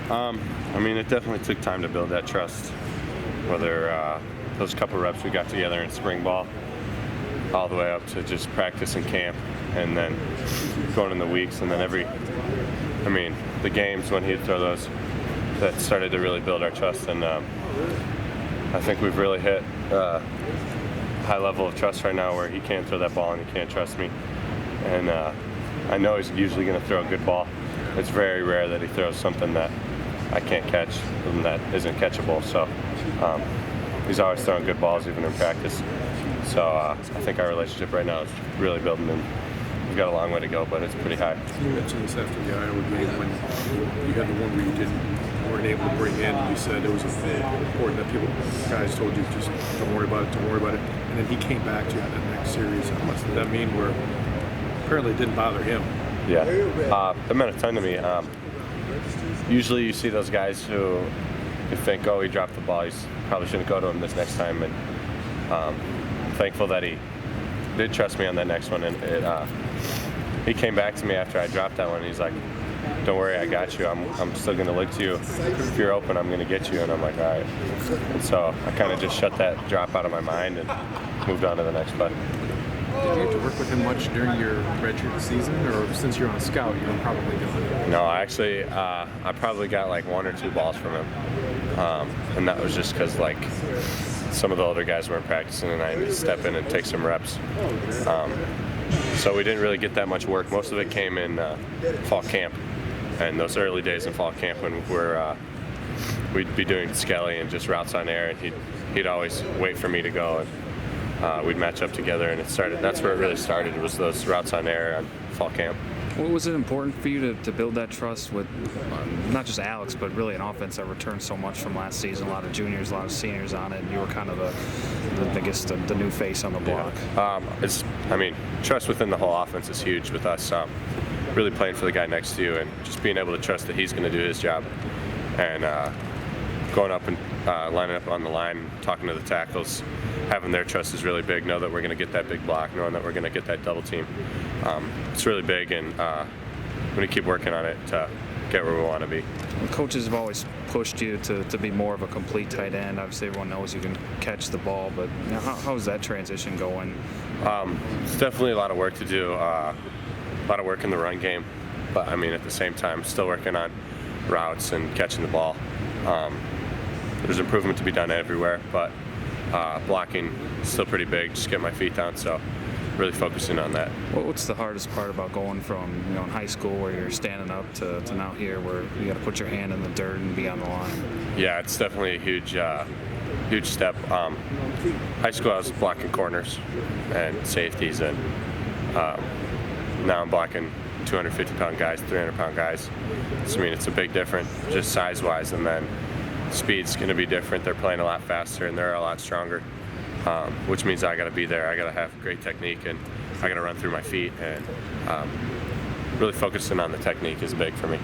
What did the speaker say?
I mean, it definitely took time to build that trust. Whether those couple reps we got together in spring ball, all the way up to just practice and camp, and then going in the weeks, and then the games when he'd throw those, that started to really build our trust. And I think we've really hit a high level of trust right now where he can't throw that ball and he can't trust me. And I know he's usually going to throw a good ball. It's very rare that he throws something that I can't catch and that isn't catchable. So he's always throwing good balls, even in practice. So I think our relationship right now is really building, and we've got a long way to go, but it's pretty high. You mentioned this after the Iowa game when you had the one where you weren't able to bring in. You said it was important that guys told you just don't worry about it, and then he came back to you in that next series. How much did that mean? Where apparently it didn't bother him. Yeah, it meant a ton to me. Usually you see those guys who you think, oh, he dropped the ball, he's probably shouldn't go to him this next time. And I'm thankful that he did trust me on that next one. And he came back to me after I dropped that one. And he's like, don't worry, I got you. I'm still going to look to you. If you're open, I'm going to get you. And I'm like, all right. And so I kind of just shut that drop out of my mind and moved on to the next play. Did you get to work with him much during your redshirt season, or since you're on a scout, you were probably doing it? No, actually, I probably got like 1 or 2 balls from him, and that was just because like some of the older guys weren't practicing, and I needed to step in and take some reps. So we didn't really get that much work. Most of it came in fall camp, and those early days in fall camp when we'd be doing skelly and just routes on air, and he'd always wait for me to go. And, we'd match up together, and that's where it really started. It was those routes on air on fall camp. What was it important for you to build that trust with not just Alex, but really an offense that returned so much from last season? A lot of juniors, a lot of seniors on it, and you were kind of the new face on the block. Yeah. Trust within the whole offense is huge with us. Really playing for the guy next to you and just being able to trust that he's going to do his job. And going up and lining up on the line, talking to the tackles, having their trust is really big. Know that we're going to get that big block, knowing that we're going to get that double team. It's really big, and we're going to keep working on it to get where we want to be. Coaches have always pushed you to be more of a complete tight end. Obviously, everyone knows you can catch the ball, but how's that transition going? It's definitely a lot of work to do, a lot of work in the run game, but at the same time, still working on routes and catching the ball. There's improvement to be done everywhere, but blocking is still pretty big. Just get my feet down, so really focusing on that. What's the hardest part about going from in high school where you're standing up to now here where you got to put your hand in the dirt and be on the line? Yeah, it's definitely a huge step. High school I was blocking corners and safeties, and now I'm blocking 250-pound guys, 300-pound guys. So, it's a big difference just size-wise, and then speed's going to be different. They're playing a lot faster and they're a lot stronger, which means I got to be there. I got to have great technique, and I got to run through my feet, and really focusing on the technique is big for me.